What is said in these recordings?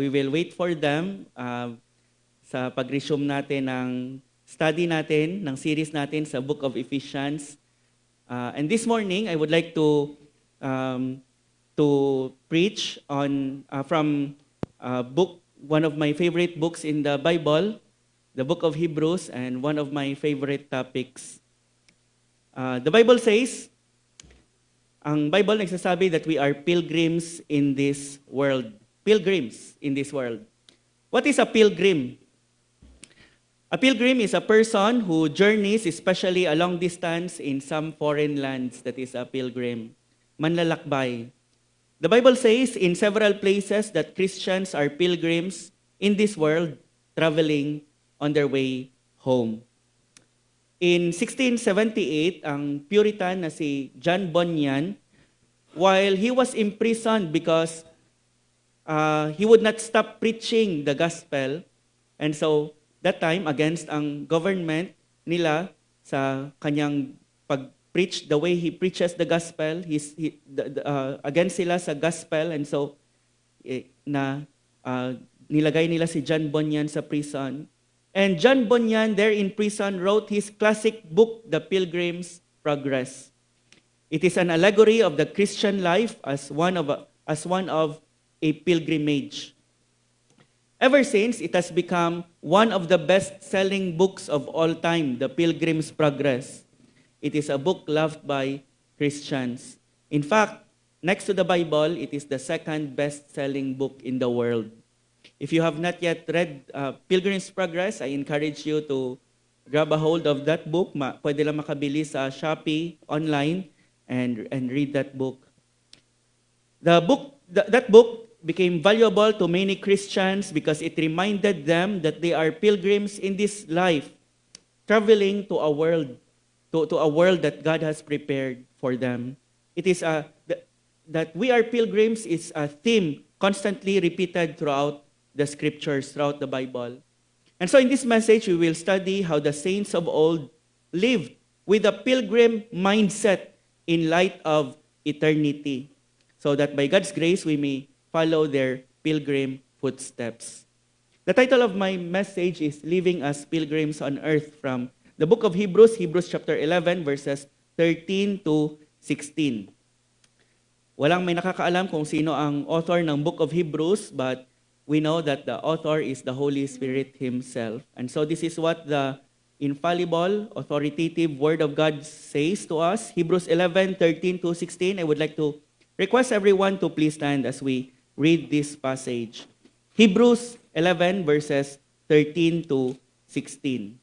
we will wait for them sa pag-resume natin ng study natin, ng series natin sa Book of Ephesians. And this morning, I would like to preach on from book, one of my favorite books in the Bible, the Book of Hebrews, and one of my favorite topics. The Bible says, ang Bible nagsasabi that we are pilgrims in this world. Pilgrims in this world. What is a pilgrim? A pilgrim is a person who journeys, especially a long distance in some foreign lands. That is a pilgrim. Manlalakbay. The Bible says in several places that Christians are pilgrims in this world, traveling on their way home. In 1678, ang Puritan na si John Bunyan, while he was imprisoned because he would not stop preaching the gospel, and so that time against ang government nila sa kanyang pag-preach, the way he preaches the gospel, against sila sa gospel, and so nilagay nila si John Bunyan sa prison. And John Bunyan, there in prison, wrote his classic book, The Pilgrim's Progress. It is an allegory of the Christian life as one of a pilgrimage. Ever since, it has become one of the best-selling books of all time, The Pilgrim's Progress. It is a book loved by Christians. In fact, next to the Bible, it is the second best-selling book in the world. If you have not yet read Pilgrim's Progress, I encourage you to grab a hold of that book. Pwede lang makabili sa Shopee online and read that book. That book became valuable to many Christians because it reminded them that they are pilgrims in this life, traveling to a world that God has prepared for them. It is that we are pilgrims is a theme constantly repeated throughout the scriptures, throughout the Bible. And so in this message, we will study how the saints of old lived with a pilgrim mindset in light of eternity, so that by God's grace, we may follow their pilgrim footsteps. The title of my message is Living as Pilgrims on Earth, from the book of Hebrews, Hebrews chapter 11, verses 13 to 16. Walang may nakakaalam kung sino ang author ng book of Hebrews, but we know that the author is the Holy Spirit Himself. And so this is what the infallible, authoritative Word of God says to us. Hebrews 11, 13 to 16. I would like to request everyone to please stand as we read this passage. Hebrews 11, verses 13 to 16.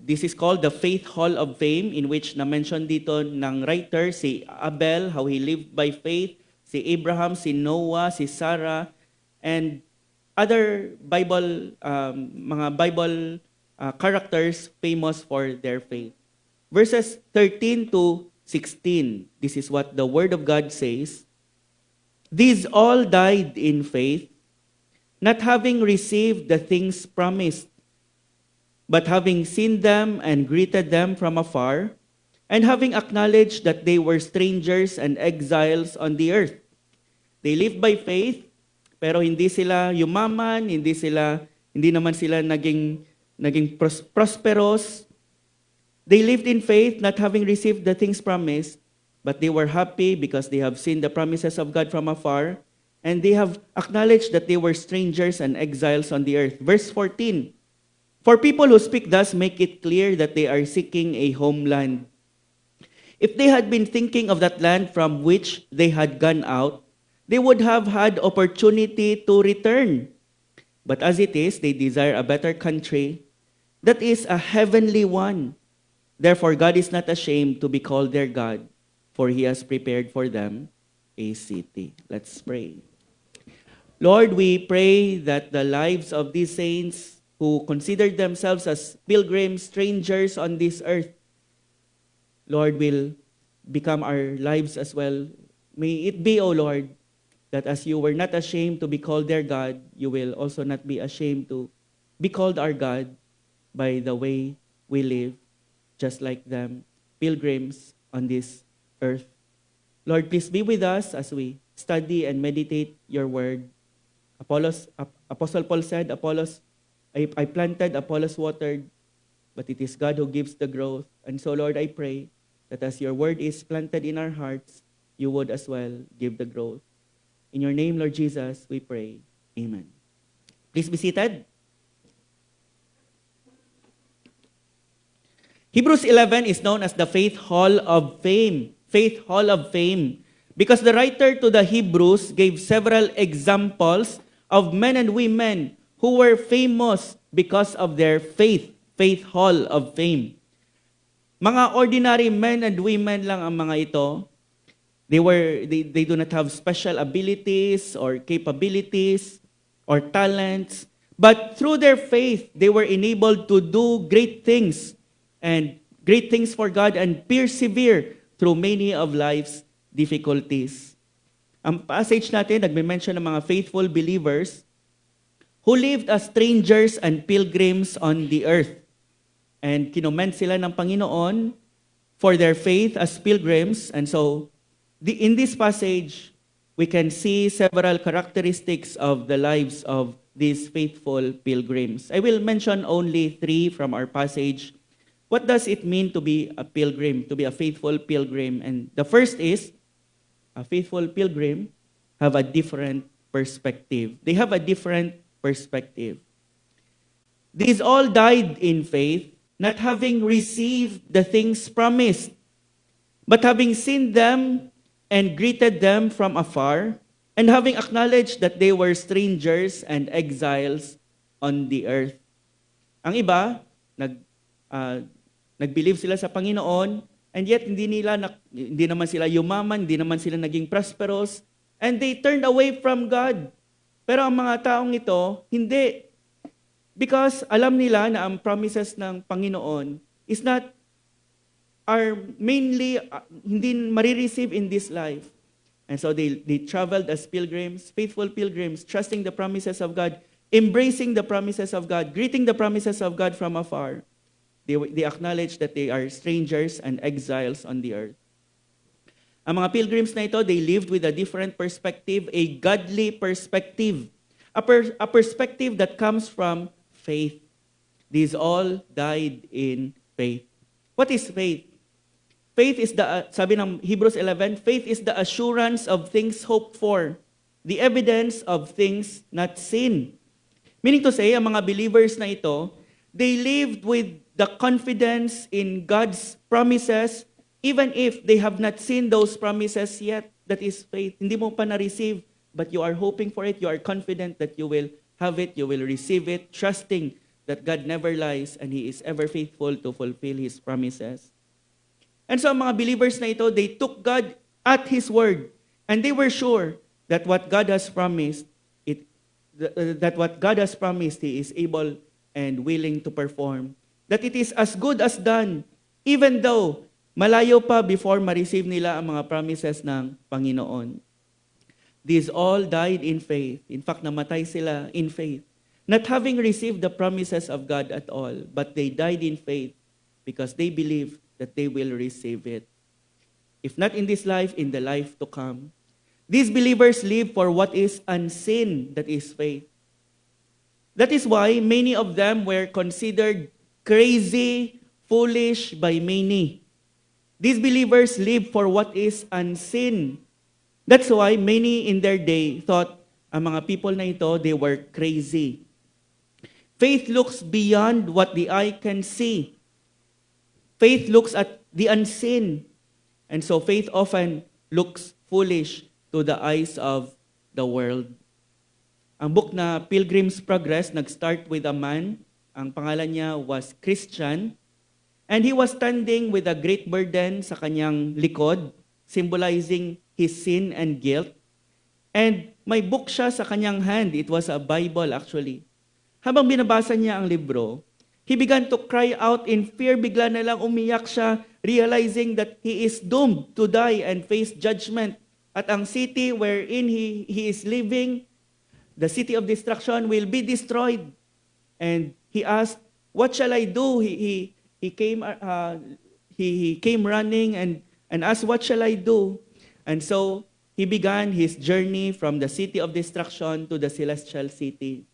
This is called the Faith Hall of Fame, in which na-mention dito ng writer si Abel, how he lived by faith, si Abraham, si Noah, si Sarah, and other mga Bible characters famous for their faith. Verses 13 to 16, this is what the Word of God says. These all died in faith, not having received the things promised, but having seen them and greeted them from afar, and having acknowledged that they were strangers and exiles on the earth. They lived by faith, pero hindi sila yumaman, hindi naman sila naging prosperous. They lived in faith, not having received the things promised, but they were happy because they have seen the promises of God from afar, and they have acknowledged that they were strangers and exiles on the earth. Verse 14, for people who speak thus make it clear that they are seeking a homeland. If they had been thinking of that land from which they had gone out, they would have had opportunity to return. But as it is, they desire a better country, that is a heavenly one. Therefore, God is not ashamed to be called their God, for He has prepared for them a city. Let's pray. Lord, we pray that the lives of these saints who consider themselves as pilgrims, strangers on this earth, Lord, will become our lives as well. May it be, O Lord, that as you were not ashamed to be called their God, you will also not be ashamed to be called our God by the way we live, just like them, pilgrims on this earth. Lord, please be with us as we study and meditate your word. Apostle Paul said, I planted, Apollos watered, but it is God who gives the growth. And so, Lord, I pray that as your word is planted in our hearts, you would as well give the growth. In your name, Lord Jesus, we pray. Amen. Please be seated. Hebrews 11 is known as the Faith Hall of Fame. Faith Hall of Fame. Because the writer to the Hebrews gave several examples of men and women who were famous because of their faith. Faith Hall of Fame. Mga ordinary men and women lang ang mga ito. They do not have special abilities or capabilities or talents. But through their faith, they were enabled to do great things for God and persevere through many of life's difficulties. Ang passage natin, nagme-mention ng mga faithful believers who lived as strangers and pilgrims on the earth. And kinoment sila ng Panginoon for their faith as pilgrims. And so, in this passage, we can see several characteristics of the lives of these faithful pilgrims. I will mention only 3 from our passage. What does it mean to be a pilgrim, to be a faithful pilgrim? And the first is, a faithful pilgrim have a different perspective. They have a different perspective. These all died in faith, not having received the things promised, but having seen them and greeted them from afar, and having acknowledged that they were strangers and exiles on the earth. Ang iba, nag-believe sila sa Panginoon, and yet hindi naman sila yumaman, hindi naman sila naging prosperous, and they turned away from God. Pero ang mga taong ito, hindi. Because alam nila na ang promises ng Panginoon are mainly hindi marireceive in this life. And so they traveled as pilgrims, faithful pilgrims, trusting the promises of God, embracing the promises of God, greeting the promises of God from afar. They acknowledge that they are strangers and exiles on the earth. Ang mga pilgrims na ito, they lived with a different perspective, a godly perspective, a perspective that comes from faith. These all died in faith. What is faith? Faith is sabi ng Hebrews 11, faith is the assurance of things hoped for, the evidence of things not seen. Meaning to say, ang mga believers na ito, they lived with the confidence in God's promises, even if they have not seen those promises yet. That is faith. Hindi mo pa na-receive, but you are hoping for it. You are confident that you will have it, you will receive it, trusting that God never lies and He is ever faithful to fulfill His promises. And so ang mga believers na ito, they took God at His word, and they were sure that what God has promised, He is able and willing to perform. That it is as good as done, even though malayo pa before ma-receive nila ang mga promises ng Panginoon. These all died in faith. In fact, namatay sila in faith. Not having received the promises of God at all, but they died in faith because they believe that they will receive it. If not in this life, in the life to come. These believers live for what is unseen, that is faith. That is why many of them were considered crazy, foolish by many. These believers live for what is unseen. That's why many in their day thought ang mga people na ito, they were crazy. Faith looks beyond what the eye can see. Faith looks at the unseen. And so faith often looks foolish to the eyes of the world. Ang book na Pilgrim's Progress, nag-start with a man. Ang pangalan niya was Christian. And he was standing with a great burden sa kanyang likod, symbolizing his sin and guilt. And may book siya sa kanyang hand. It was a Bible actually. Habang binabasa niya ang libro, he began to cry out in fear. Bigla na lang umiyak siya, realizing that he is doomed to die and face judgment. At ang city wherein he is living, the city of destruction, will be destroyed. And he asked, what shall I do? He came running and asked, what shall I do? And so he began his journey from the city of destruction to the celestial city.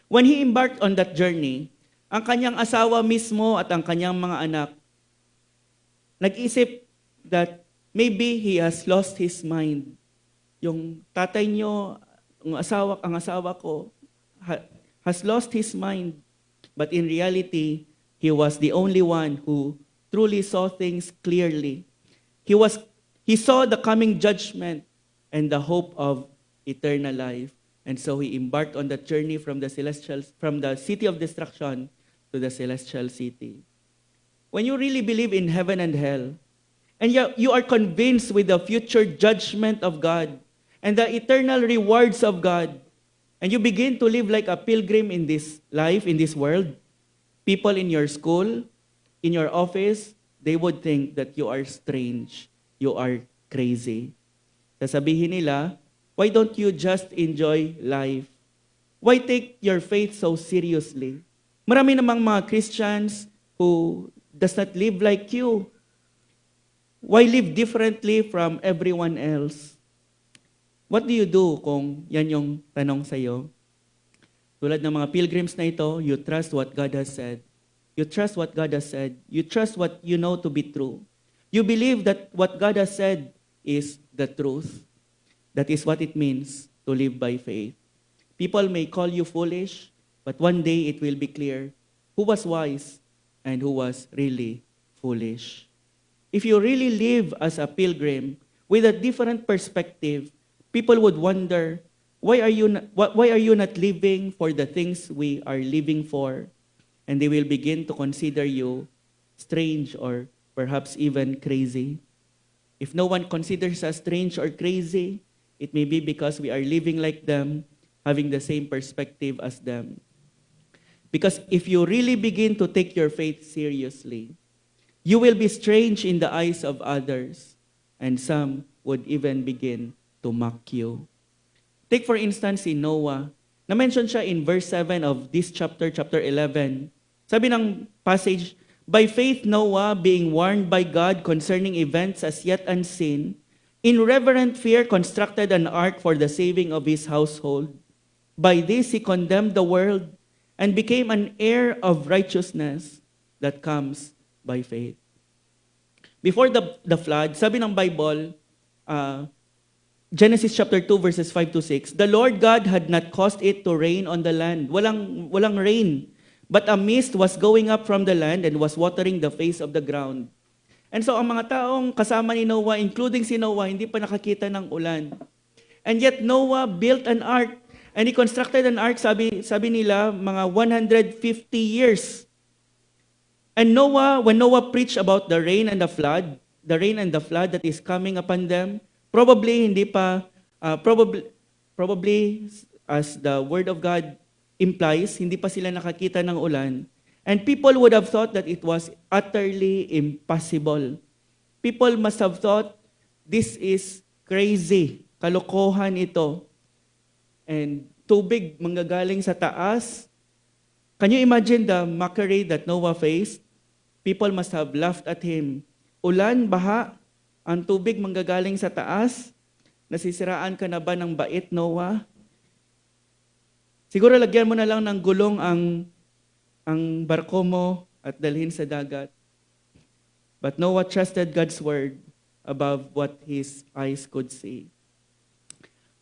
When he embarked on that journey, ang kanyang asawa mismo at ang kanyang mga anak nag-isip that maybe he has lost his mind. Yung tatay nyo, ang asawa ko, has lost his mind. But in reality, he was the only one who truly saw things clearly. He saw the coming judgment and the hope of eternal life. And so he embarked on that journey from the city of destruction to the celestial city. When you really believe in heaven and hell, and you are convinced with the future judgment of God and the eternal rewards of God, and you begin to live like a pilgrim in this life, in this world, people in your school, in your office, they would think that you are strange, you are crazy. Sasabihin nila, why don't you just enjoy life? Why take your faith so seriously? Marami namang mga Christians who does not live like you. Why live differently from everyone else? What do you do kung yan yung tanong sa'yo? Tulad ng mga pilgrims na ito, you trust what God has said. You trust what God has said. You trust what you know to be true. You believe that what God has said is the truth. That is what it means to live by faith. People may call you foolish, but one day it will be clear who was wise and who was really foolish. If you really live as a pilgrim with a different perspective, people would wonder, why are you not living for the things we are living for? And they will begin to consider you strange or perhaps even crazy. If no one considers us strange or crazy, it may be because we are living like them, having the same perspective as them. Because if you really begin to take your faith seriously, you will be strange in the eyes of others, and some would even begin to mock you. Take for instance si Noah. Na-mention siya in verse 7 of this chapter 11. Sabi ng passage, by faith Noah, being warned by God concerning events as yet unseen, in reverent fear constructed an ark for the saving of his household. By this he condemned the world and became an heir of righteousness that comes by faith. Before the flood, sabi ng Bible, Genesis chapter 2 verses 5 to 6, the Lord God had not caused it to rain on the land. Walang rain. But a mist was going up from the land and was watering the face of the ground. And so ang mga taong kasama ni Noah, including si Noah, hindi pa nakakita ng ulan. And yet Noah built an ark. And he constructed an ark, sabi nila, mga 150 years. And when Noah preached about the rain and the flood that is coming upon them, probably as the word of God implies, hindi pa sila nakakita ng ulan. And people would have thought that it was utterly impossible. People must have thought, this is crazy. Kalokohan ito. And tubig manggagaling sa taas. Can you imagine the mockery that Noah faced? People must have laughed at him. Ulan, baha, ang tubig manggagaling sa taas. Nasisiraan ka na ba ng bait, Noah? Siguro lagyan mo na lang ng gulong ang barko mo at dalhin sa dagat. But Noah trusted God's word above what his eyes could see.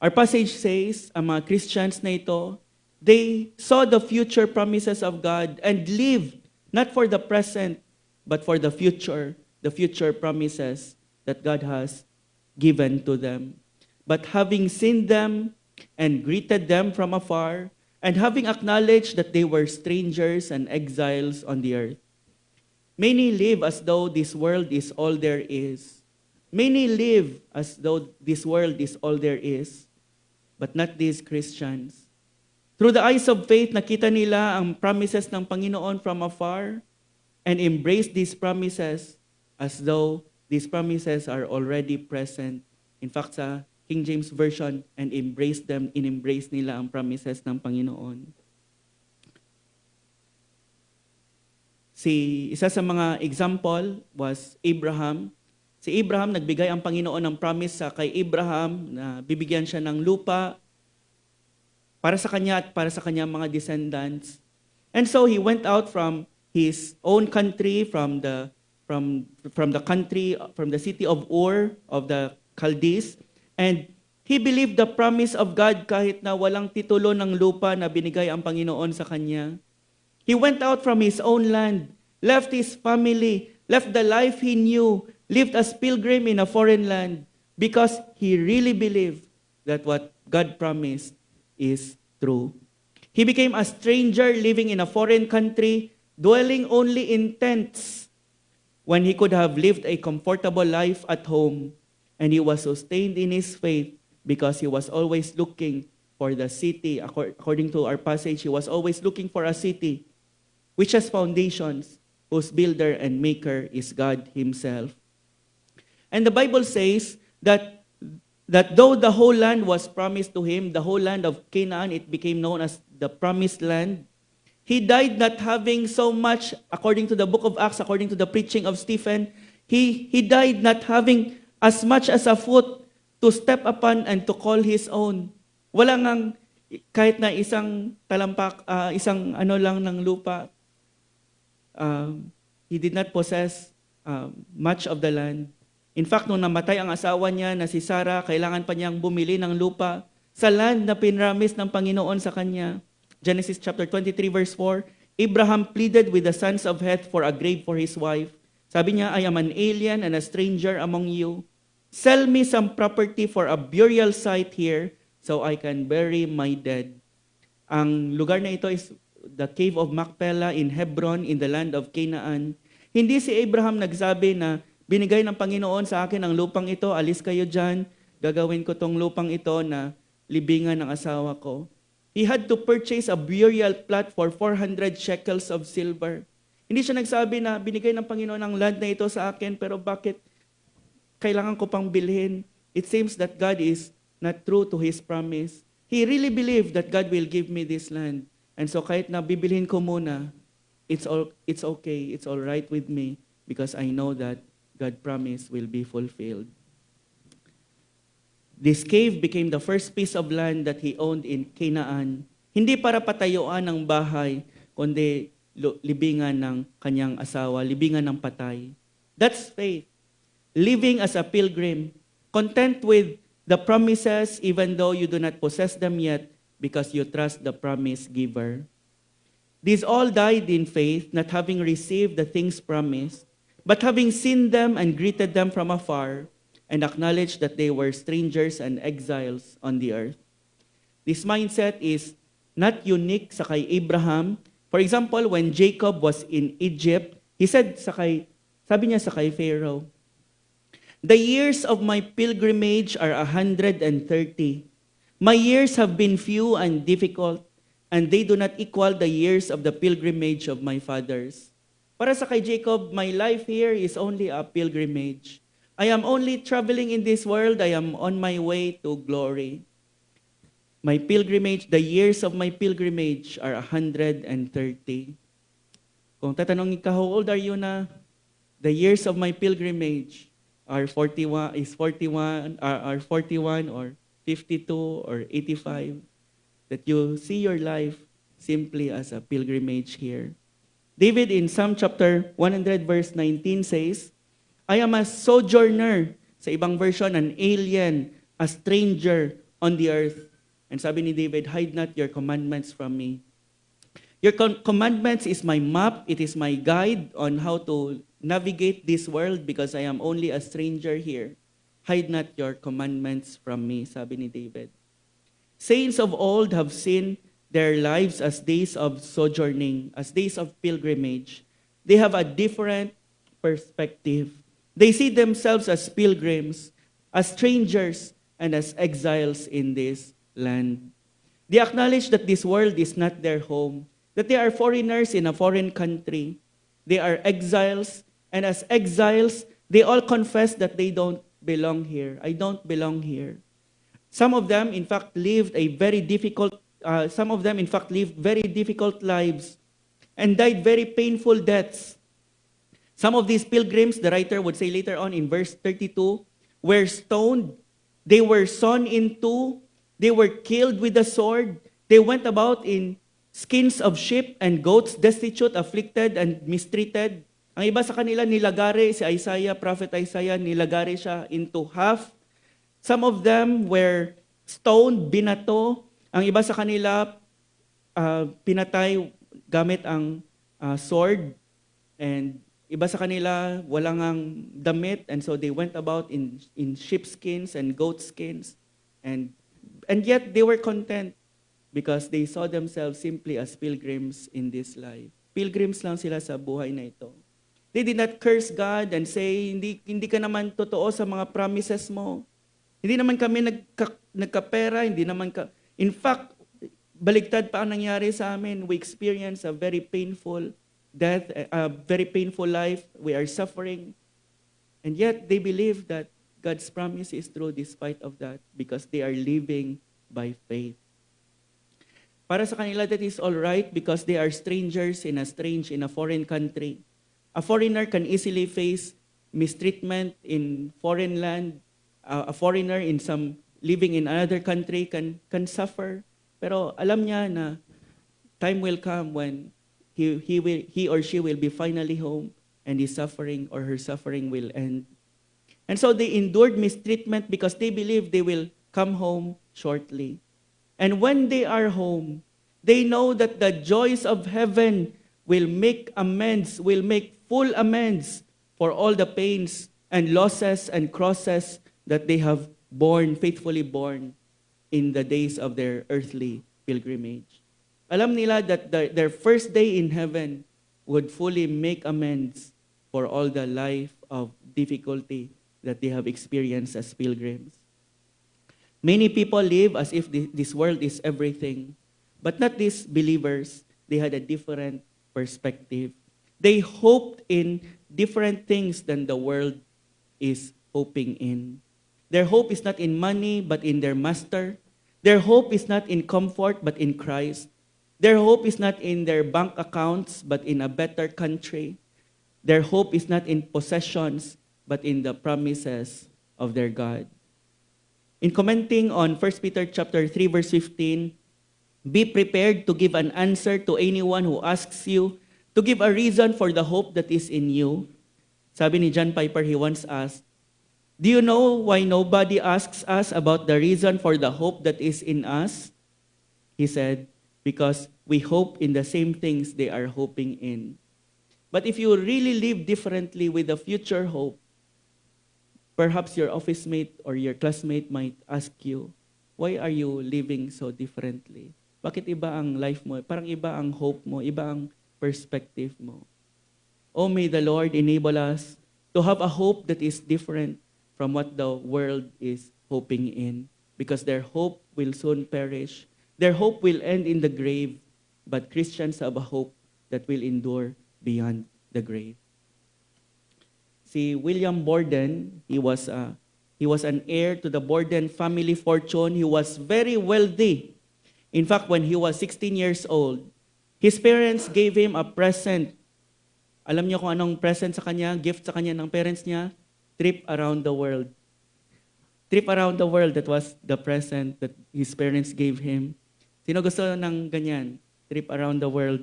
Our passage says, ang mga Christians na ito, they saw the future promises of God and lived not for the present, but for the future promises that God has given to them. But having seen them and greeted them from afar, and having acknowledged that they were strangers and exiles on the earth, many live as though this world is all there is. Many live as though this world is all there is, but not these Christians. Through the eyes of faith, nakita nila ang promises ng Panginoon from afar and embrace these promises as though these promises are already present. In fact, sa King James Version, and embrace nila ang promises ng Panginoon. Isa sa mga example was Abraham. Si Abraham, nagbigay ang Panginoon ng promise sa kay Abraham na bibigyan siya ng lupa para sa kanya at para sa kanyang mga descendants. And so he went out from his own country, from the city of Ur of the Chaldees, and he believed the promise of God kahit na walang titulo ng lupa na binigay ang Panginoon sa kanya. He went out from his own land, left his family, left the life he knew, lived as pilgrim in a foreign land because he really believed that what God promised is true. He became a stranger living in a foreign country, dwelling only in tents when he could have lived a comfortable life at home, and he was sustained in his faith because he was always looking for the city. According to our passage, he was always looking for a city which has foundations, whose builder and maker is God himself. And the Bible says that though the whole land was promised to him, the whole land of Canaan, it became known as the promised land. He died not having so much, according to the book of Acts, according to the preaching of Stephen, he died not having as much as a foot to step upon and to call his own. Wala ngang kahit na isang talampak, isang ano lang ng lupa. He did not possess much of the land. In fact, nung namatay ang asawa niya na si Sarah, kailangan pa niyang bumili ng lupa sa land na pinramis ng Panginoon sa kanya. Genesis chapter 23 verse 4, Abraham pleaded with the sons of Heth for a grave for his wife. Sabi niya, I am an alien and a stranger among you. Sell me some property for a burial site here so I can bury my dead. Ang lugar na ito is the cave of Machpelah in Hebron in the land of Canaan. Hindi si Abraham nagsabi na binigay ng Panginoon sa akin ang lupang ito, alis kayo dyan, gagawin ko tong lupang ito na libingan ng asawa ko. He had to purchase a burial plot for 400 shekels of silver. Hindi siya nagsabi na binigay ng Panginoon ang land na ito sa akin, pero bakit kailangan ko pang bilhin? It seems that God is not true to His promise. He really believed that God will give me this land. And so kahit na bibilhin ko muna, it's okay, it's all right with me because I know that God promise will be fulfilled. This cave became the first piece of land that he owned in Canaan. Hindi para patayuan ng bahay, kundi libingan ng kanyang asawa, libingan ng patay. That's faith. Living as a pilgrim, content with the promises even though you do not possess them yet, because you trust the promise giver. These all died in faith, not having received the things promised, but having seen them and greeted them from afar, and acknowledged that they were strangers and exiles on the earth. This mindset is not unique sa kay Abraham. For example, when Jacob was in Egypt, he said sabi niya sa kay Pharaoh, "The years of my pilgrimage are 130. My years have been few and difficult, and they do not equal the years of the pilgrimage of my fathers." Para sa kay Jacob, my life here is only a pilgrimage. I am only traveling in this world. I am on my way to glory. My pilgrimage, the years of my pilgrimage are 130. Kung tatanungin ka, how old are you na? The years of my pilgrimage are 41 or 52 or 85, that you see your life simply as a pilgrimage here. David in Psalm chapter 100 verse 19 says, I am a sojourner, sa ibang version, an alien, a stranger on the earth. And sabi ni David, hide not your commandments from me. Your commandments is my map, it is my guide on how to navigate this world because I am only a stranger here. Hide not your commandments from me, sabi ni David. Saints of old have seen their lives as days of sojourning, as days of pilgrimage. They have a different perspective. They see themselves as pilgrims, as strangers, and as exiles in this land. They acknowledge that this world is not their home, that they are foreigners in a foreign country. They are exiles, and as exiles, they all confess that they don't belong here. I don't belong here. Some of them, in fact, lived very difficult lives and died very painful deaths. Some of these pilgrims, the writer would say later on in verse 32, were stoned, they were sawn in two, they were killed with the sword, they went about in skins of sheep and goats, destitute, afflicted, and mistreated. Ang iba sa kanila, nilagari si Isaiah, Prophet Isaiah, nilagari siya into half. Some of them were stoned, binato. Ang iba sa kanila, pinatay gamit ang sword. And iba sa kanila, walang ang damit. And so they went about in sheepskins and goat skins. And yet they were content because they saw themselves simply as pilgrims in this life. Pilgrims lang sila sa buhay na ito. They did not curse God and say, hindi ka naman totoo sa mga promises mo. Hindi naman kami nagkapera, hindi naman ka... In fact, baligtad pa ang nangyari sa amin. We experience a very painful death, a very painful life. We are suffering. And yet, they believe that God's promise is true despite of that because they are living by faith. Para sa kanila, that is all right because they are strangers in a foreign country. A foreigner can easily face mistreatment in foreign land. A foreigner living in another country can suffer. Pero alam niya na time will come when he or she will be finally home and his suffering or her suffering will end. And so they endured mistreatment because they believe they will come home shortly. And when they are home, they know that the joys of heaven will make full amends for all the pains and losses and crosses that they have faithfully borne in the days of their earthly pilgrimage. Alam nila that their first day in heaven would fully make amends for all the life of difficulty that they have experienced as pilgrims. Many people live as if this world is everything, but not these believers. They had a different perspective. They hoped in different things than the world is hoping in. Their hope is not in money, but in their master. Their hope is not in comfort, but in Christ. Their hope is not in their bank accounts, but in a better country. Their hope is not in possessions, but in the promises of their God. In commenting on 1 Peter chapter 3, verse 15, be prepared to give an answer to anyone who asks you to give a reason for the hope that is in you. Sabi ni John Piper, he once asked, do you know why nobody asks us about the reason for the hope that is in us? He said, because we hope in the same things they are hoping in. But if you really live differently with a future hope, perhaps your office mate or your classmate might ask you, why are you living so differently? Bakit iba ang life mo? Parang iba ang hope mo, iba ang perspective mo. Oh, may the Lord enable us to have a hope that is different from what the world is hoping in, because their hope will soon perish. Their hope will end in the grave, but Christians have a hope that will endure beyond the grave. Si William Borden, he was an heir to the Borden family fortune. He was very wealthy. In fact, when he was 16 years old, his parents gave him a present. Alam niyo kung anong present sa kanya, gift sa kanya ng parents niya? Trip around the world. Trip around the world, that was the present that his parents gave him. Sino gusto ng ganyan? Trip around the world.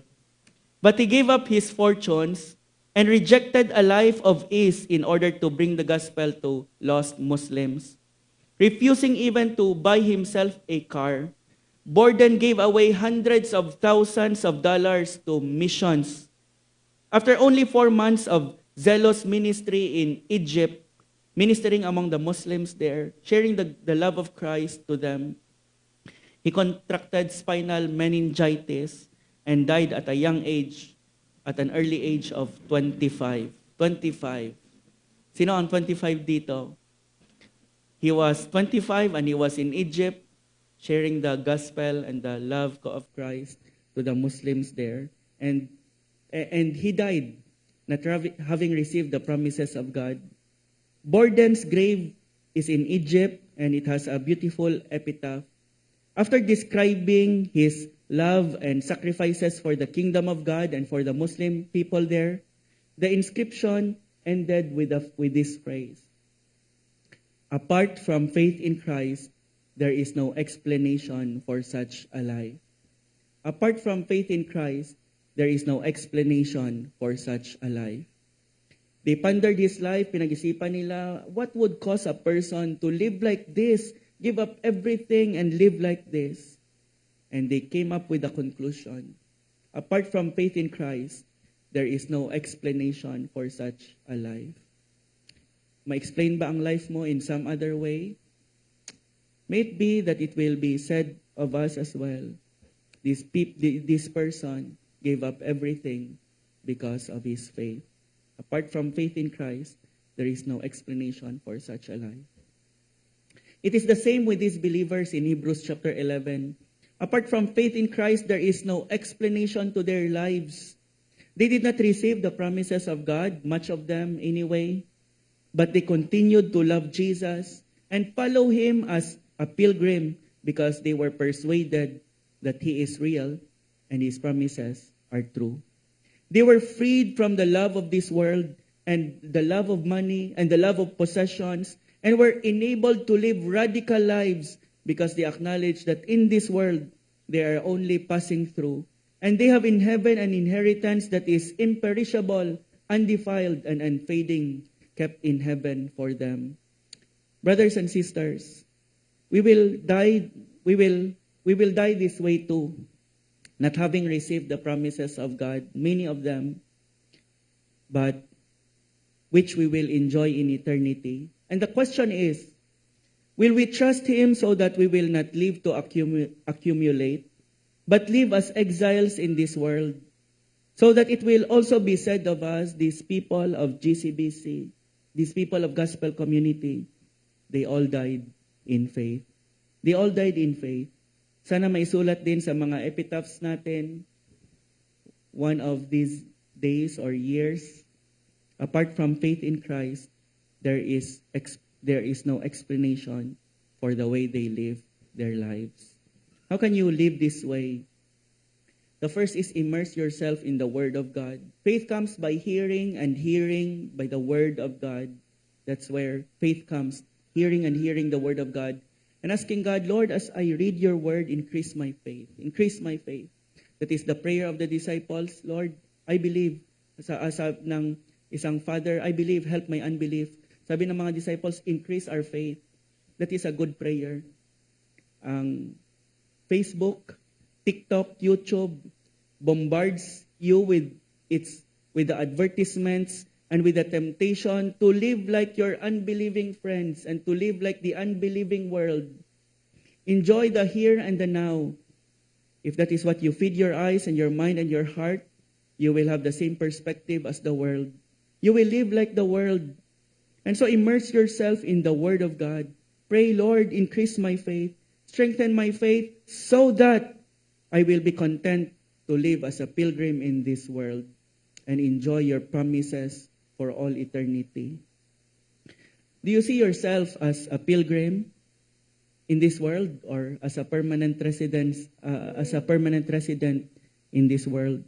But he gave up his fortunes and rejected a life of ease in order to bring the gospel to lost Muslims. Refusing even to buy himself a car, Borden gave away hundreds of thousands of dollars to missions. After only 4 months of zealous ministry in Egypt, ministering among the Muslims there, sharing the love of Christ to them, he contracted spinal meningitis and died at a young age, at an early age of 25. 25. Sino ang 25 dito? He was 25 and he was in Egypt, sharing the gospel and the love of Christ to the Muslims there. And he died, not having received the promises of God. Borden's grave is in Egypt, and it has a beautiful epitaph. After describing his love and sacrifices for the kingdom of God and for the Muslim people there, The inscription ended with this phrase: apart from faith in Christ, there is no explanation for such a life. Apart from faith in Christ, there is no explanation for such a life. They pondered his life, pinag-isipan nila, what would cause a person to live like this, give up everything and live like this? And they came up with a conclusion. Apart from faith in Christ, there is no explanation for such a life. Ma-explain ba ang life mo in some other way? May it be that it will be said of us as well. This person gave up everything because of his faith. Apart from faith in Christ, there is no explanation for such a life. It is the same with these believers in Hebrews chapter 11. Apart from faith in Christ, there is no explanation to their lives. They did not receive the promises of God, much of them anyway, but they continued to love Jesus and follow him as a pilgrim because they were persuaded that he is real and his promises are true. They were freed from the love of this world and the love of money and the love of possessions, and were enabled to live radical lives because they acknowledge that in this world they are only passing through, and they have in heaven an inheritance that is imperishable, undefiled, and unfading, kept in heaven for them. Brothers and sisters, we will die this way too, not having received the promises of God, many of them, but which we will enjoy in eternity. And the question is, will we trust him so that we will not live to accumulate, but live as exiles in this world, so that it will also be said of us, these people of GCBC, these people of gospel community, they all died in faith. They all died in faith. Sana maisulat din sa mga epitaphs natin, one of these days or years, apart from faith in Christ, there is no explanation for the way they live their lives. How can you live this way? The first is immerse yourself in the Word of God. Faith comes by hearing, and hearing by the Word of God. That's where faith comes, hearing and hearing the Word of God. And asking God, Lord, as I read your Word, increase my faith. Increase my faith. That is the prayer of the disciples. Lord, I believe. Sa ng isang father, I believe, help my unbelief. Sabi ng mga disciples, increase our faith. That is a good prayer. Ang Facebook, TikTok, YouTube bombards you with the advertisements and with the temptation to live like your unbelieving friends and to live like the unbelieving world. Enjoy the here and the now. If that is what you feed your eyes and your mind and your heart, you will have the same perspective as the world. You will live like the world. And so immerse yourself in the Word of God. Pray, Lord, increase my faith. Strengthen my faith so that I will be content to live as a pilgrim in this world and enjoy your promises for all eternity. Do you see yourself as a pilgrim in this world or as a permanent resident in this world?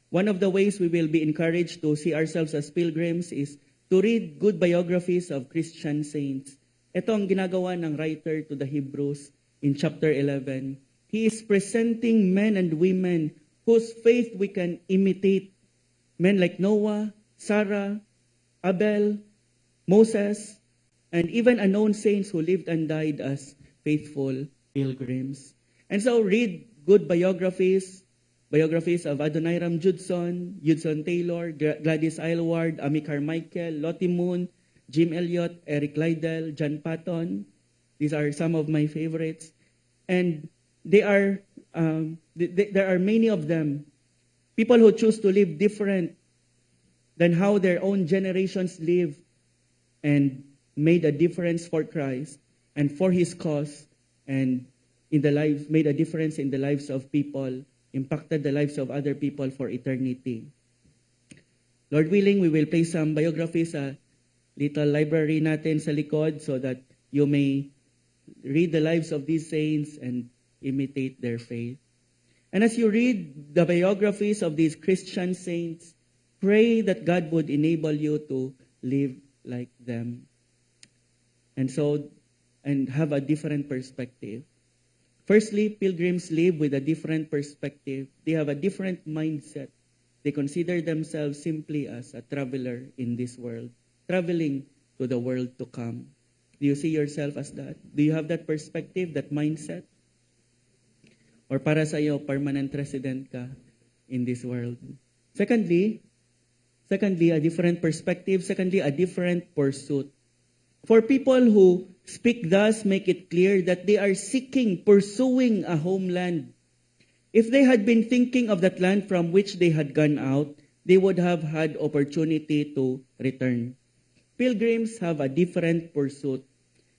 One of the ways we will be encouraged to see ourselves as pilgrims is to read good biographies of Christian saints. Ito ang ginagawa ng writer to the Hebrews in chapter 11. He is presenting men and women whose faith we can imitate. Men like Noah, Sarah, Abel, Moses, and even unknown saints who lived and died as faithful pilgrims. And so read good biographies of Adoniram Judson, Judson Taylor, Gladys Aylward, Amy Carmichael, Lottie Moon, Jim Elliot, Eric Liddell, John Patton. These are some of my favorites. And there are many of them. People who choose to live different than how their own generations live and made a difference for Christ and for His cause and made a difference in the lives of people, impacted the lives of other people for eternity. Lord willing, we will place some biographies sa little library natin sa likod so that you may read the lives of these saints and imitate their faith. And as you read the biographies of these Christian saints, Pray that God would enable you to live like them. And have a different perspective. Firstly, pilgrims live with a different perspective. They have a different mindset. They consider themselves simply as a traveler in this world, traveling to the world to come. Do you see yourself as that? Do you have that perspective, that mindset? Or para sa iyo, permanent resident ka in this world? Secondly, a different perspective. Secondly, a different pursuit. For people who speak thus, make it clear that they are pursuing a homeland. If they had been thinking of that land from which they had gone out, they would have had opportunity to return. Pilgrims have a different pursuit.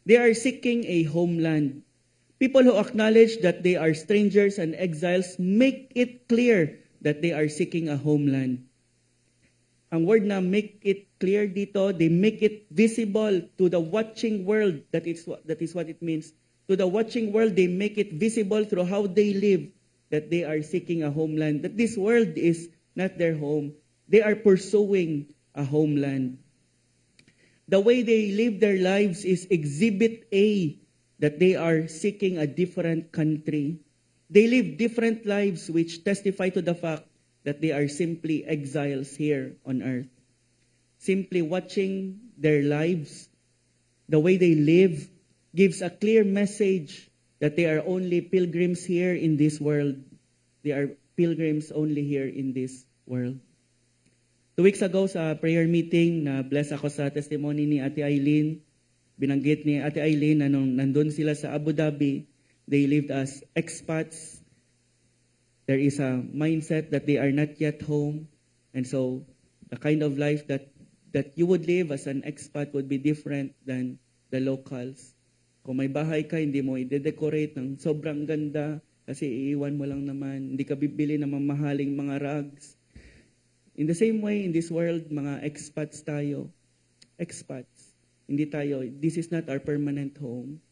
They are seeking a homeland. People who acknowledge that they are strangers and exiles make it clear that they are seeking a homeland. Ang word na make it clear dito, they make it visible to the watching world. That is what it means. To the watching world, they make it visible through how they live, that they are seeking a homeland, that this world is not their home. They are pursuing a homeland. The way they live their lives is exhibit A, that they are seeking a different country. They live different lives which testify to the fact that they are simply exiles here on earth. Simply watching their lives, the way they live, gives a clear message that they are only pilgrims here in this world. They are pilgrims only here in this world. 2 weeks ago sa prayer meeting, na bless ako sa testimony ni Ate Eileen. Binanggit ni Ate Eileen na nung nandun sila sa Abu Dhabi, they lived as expats. There is a mindset that they are not yet home. And so the kind of life that you would live as an expat would be different than the locals. Kung may bahay ka, hindi mo i-decorate ng sobrang ganda kasi iiwan mo lang naman. Hindi ka bibili ng mamahaling mga rugs. In the same way, in this world, mga expats tayo. Expats. Hindi tayo. This is not our permanent home.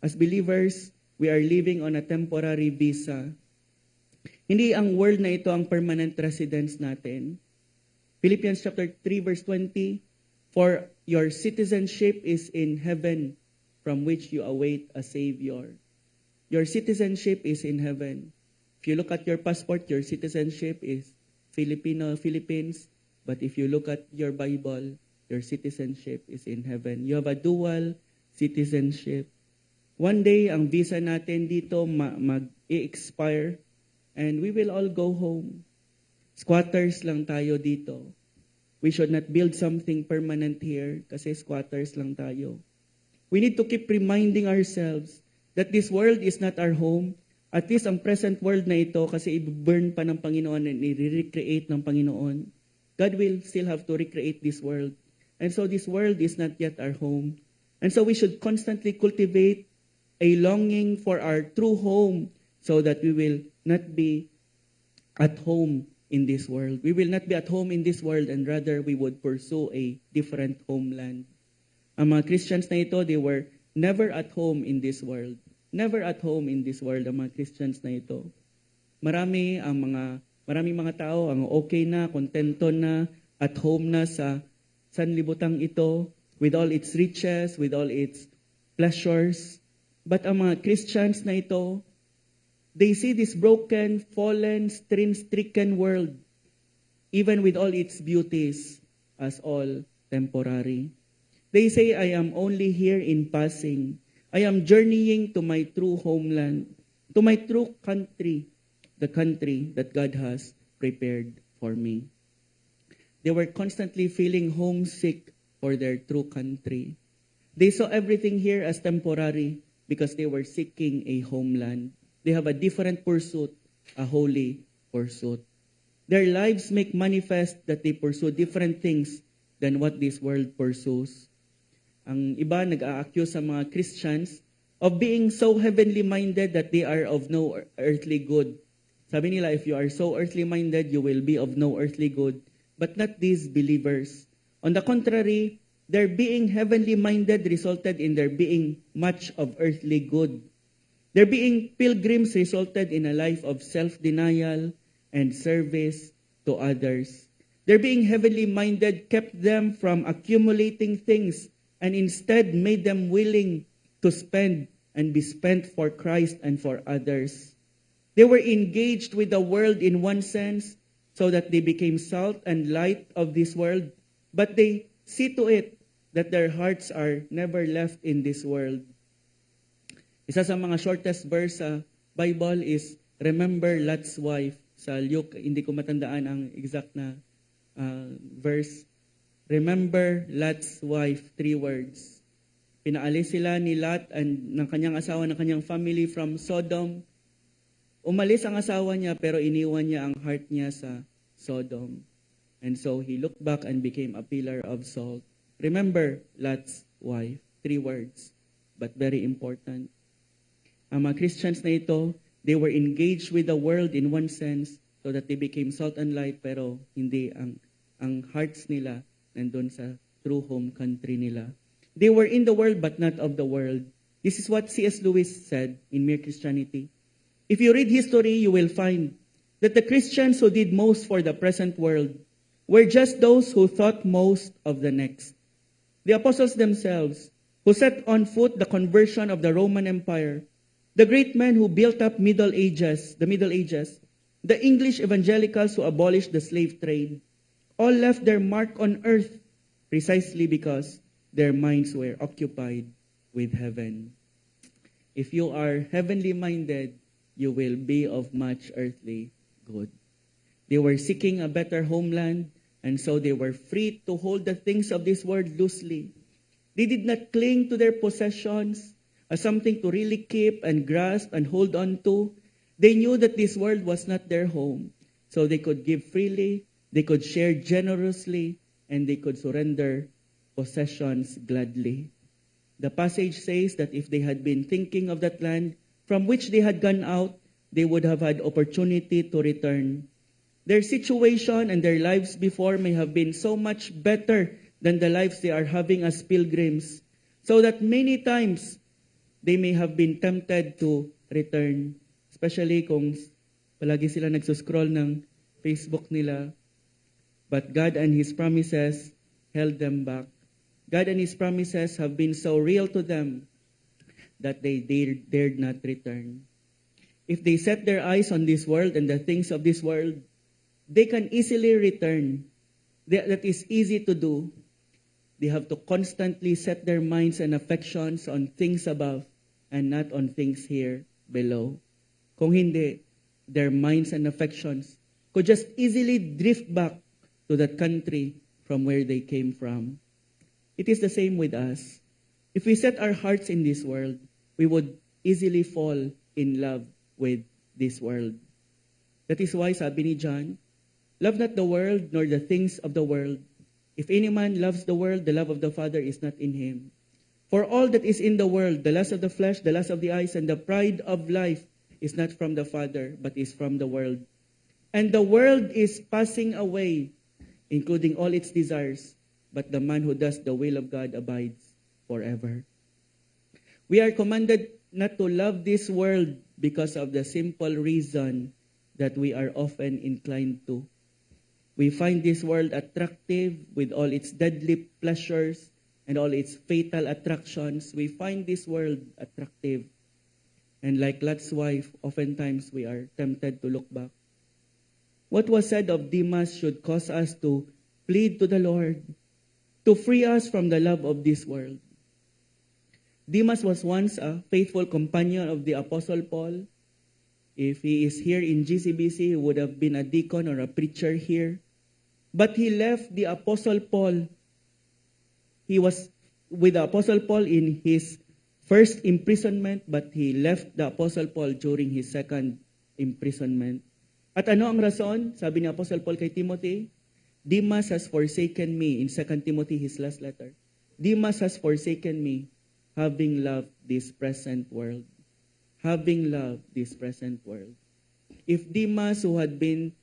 As believers, we are living on a temporary visa. Hindi ang world na ito ang permanent residence natin. Philippians chapter 3 verse 20, for your citizenship is in heaven, from which you await a Savior. Your citizenship is in heaven. If you look at your passport, your citizenship is Philippines. But if you look at your Bible, your citizenship is in heaven. You have a dual citizenship. One day, ang visa natin dito mag-i-expire. And we will all go home. Squatters lang tayo dito. We should not build something permanent here kasi squatters lang tayo. We need to keep reminding ourselves that this world is not our home. At least ang present world na ito kasi i-burn pa ng Panginoon and i-recreate ng Panginoon. God will still have to recreate this world. And so this world is not yet our home. And so we should constantly cultivate a longing for our true home so that we will not be at home in this world. We will not be at home in this world and rather we would pursue a different homeland. Ang mga Christians na ito, they were never at home in this world. Never at home in this world ang mga Christians na ito. Maraming mga tao ang okay na, kontento na, at home na sa sanlibutan ito with all its riches, with all its pleasures. But ang mga Christians na ito, they see this broken, fallen, sin-stricken world, even with all its beauties, as all temporary. They say, I am only here in passing. I am journeying to my true homeland, to my true country, the country that God has prepared for me. They were constantly feeling homesick for their true country. They saw everything here as temporary because they were seeking a homeland. They have a different pursuit, a holy pursuit. Their lives make manifest that they pursue different things than what this world pursues. Ang iba nag-a-accuse sa mga Christians of being so heavenly minded that they are of no earthly good. Sabi nila, if you are so earthly minded, you will be of no earthly good. But not these believers. On the contrary, their being heavenly minded resulted in their being much of earthly good. Their being pilgrims resulted in a life of self-denial and service to others. Their being heavenly minded kept them from accumulating things and instead made them willing to spend and be spent for Christ and for others. They were engaged with the world in one sense so that they became salt and light of this world, but they see to it that their hearts are never left in this world. Isa sa mga shortest verse sa Bible is, remember Lot's wife. Sa Luke, hindi ko matandaan ang exact na verse. Remember Lot's wife, 3 words. Pinaalis sila ni Lot and ng kanyang asawa, ng kanyang family from Sodom. Umalis ang asawa niya pero iniwan niya ang heart niya sa Sodom. And so he looked back and became a pillar of salt. Remember Lot's wife, 3 words, but very important. Ang mga Christians na ito, they were engaged with the world in one sense so that they became salt and light, pero hindi ang hearts nila nandun sa true home country nila. They were in the world but not of the world. This is what C.S. Lewis said in Mere Christianity. If you read history, you will find that the Christians who did most for the present world were just those who thought most of the next. The apostles themselves, who set on foot the conversion of the Roman Empire, the great men who built up the Middle Ages, the English evangelicals who abolished the slave trade, all left their mark on earth precisely because their minds were occupied with heaven. If you are heavenly minded, you will be of much earthly good. They were seeking a better homeland, and so they were free to hold the things of this world loosely. They did not cling to their possessions as something to really keep and grasp and hold on to. They knew that this world was not their home, so they could give freely, they could share generously, and they could surrender possessions gladly. The passage says that if they had been thinking of that land from which they had gone out, they would have had opportunity to return. Their situation and their lives before may have been so much better than the lives they are having as pilgrims, so that many times they may have been tempted to return. Especially kung palagi sila nagsuscroll ng Facebook nila. But God and His promises held them back. God and His promises have been so real to them that they dared not return. If they set their eyes on this world and the things of this world, they can easily return. That is easy to do. They have to constantly set their minds and affections on things above and not on things here below. Kung hindi, their minds and affections could just easily drift back to that country from where they came from. It is the same with us. If we set our hearts in this world, we would easily fall in love with this world. That is why sabi ni John, love not the world nor the things of the world. If any man loves the world, the love of the Father is not in him. For all that is in the world, the lust of the flesh, the lust of the eyes, and the pride of life is not from the Father, but is from the world. And the world is passing away, including all its desires, but the man who does the will of God abides forever. We are commanded not to love this world because of the simple reason that we are often inclined to. We find this world attractive with all its deadly pleasures and all its fatal attractions. We find this world attractive. And like Lot's wife, oftentimes we are tempted to look back. What was said of Demas should cause us to plead to the Lord to free us from the love of this world. Demas was once a faithful companion of the Apostle Paul. If he is here in GCBC, he would have been a deacon or a preacher here. But he left the Apostle Paul. He was with the Apostle Paul in his first imprisonment, but he left the Apostle Paul during his second imprisonment. At ano ang rason? Sabi ni Apostle Paul kay Timothy, Demas has forsaken me, in 2 Timothy, his last letter. Demas has forsaken me, having loved this present world. Having loved this present world. If Demas, who had been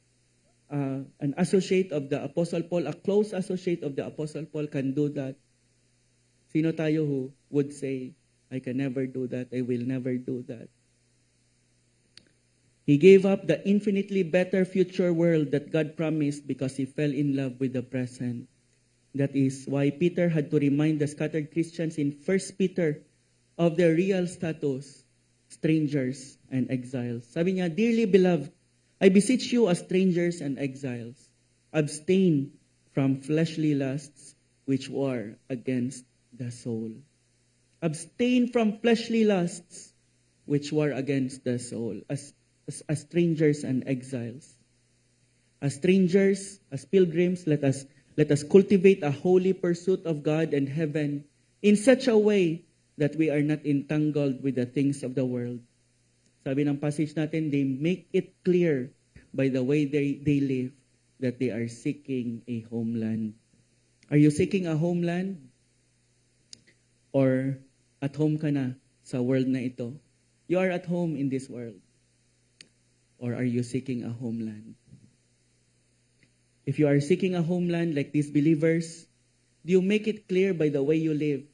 an associate of the Apostle Paul, a close associate of the Apostle Paul, can do that, sino tayo who would say, I can never do that, I will never do that? He gave up the infinitely better future world that God promised because he fell in love with the present. That is why Peter had to remind the scattered Christians in 1 Peter of their real status, strangers and exiles. Sabi niya, "Dearly beloved, I beseech you as strangers and exiles, abstain from fleshly lusts which war against the soul." Abstain from fleshly lusts which war against the soul, as strangers and exiles. As strangers, as pilgrims, let us cultivate a holy pursuit of God and heaven in such a way that we are not entangled with the things of the world. Sabi ng passage natin, they make it clear by the way they live that they are seeking a homeland. Are you seeking a homeland? Or at home ka na sa world na ito? You are at home in this world. Or are you seeking a homeland? If you are seeking a homeland like these believers, do you make it clear by the way you live?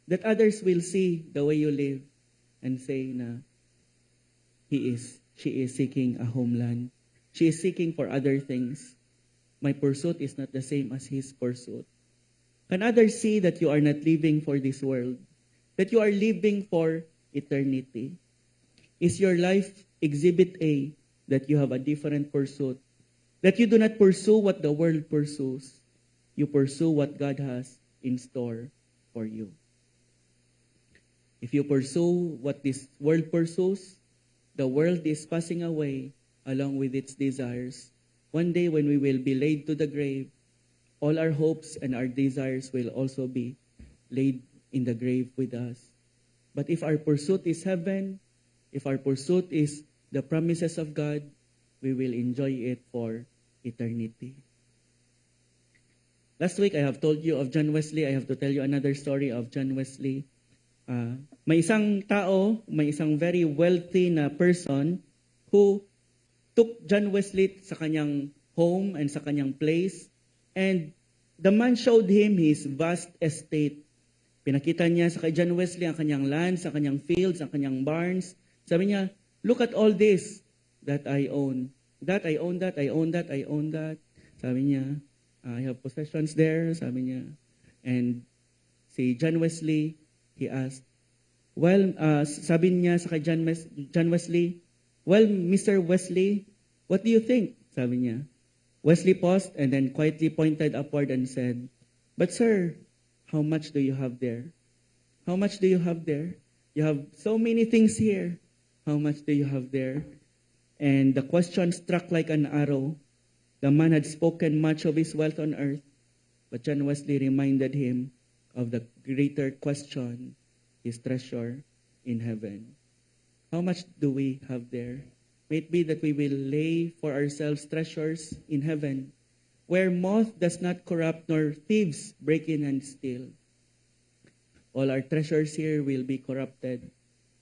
That others will see the way you live and say na she is seeking a homeland. She is seeking for other things. My pursuit is not the same as his pursuit. Can others see that you are not living for this world? That you are living for eternity? Is your life exhibit A that you have a different pursuit? That you do not pursue what the world pursues. You pursue what God has in store for you. If you pursue what this world pursues, the world is passing away along with its desires. One day when we will be laid to the grave, all our hopes and our desires will also be laid in the grave with us. But if our pursuit is heaven, if our pursuit is the promises of God, we will enjoy it for eternity. Last week, I have told you of John Wesley. I have to tell you another story of John Wesley. May isang tao, may isang very wealthy na person who took John Wesley sa kanyang home and sa kanyang place, and the man showed him his vast estate. Pinakita niya sa kay John Wesley ang kanyang lands, ang kanyang fields, ang kanyang barns. Sabi niya, "Look at all this that I own. That I own that, I own that, I own that." Sabi niya, "I have possessions there," sabi niya. And si John Wesley, he asked, sabi niya sa kay John Wesley, "Well, Mr. Wesley, what do you think?" Sabi niya. Wesley paused and then quietly pointed upward and said, "But sir, how much do you have there? How much do you have there? You have so many things here. How much do you have there?" And the question struck like an arrow. The man had spoken much of his wealth on earth, but John Wesley reminded him of the greater question, his treasure in heaven. How much do we have there? May it be that we will lay for ourselves treasures in heaven, where moth does not corrupt nor thieves break in and steal. All our treasures here will be corrupted,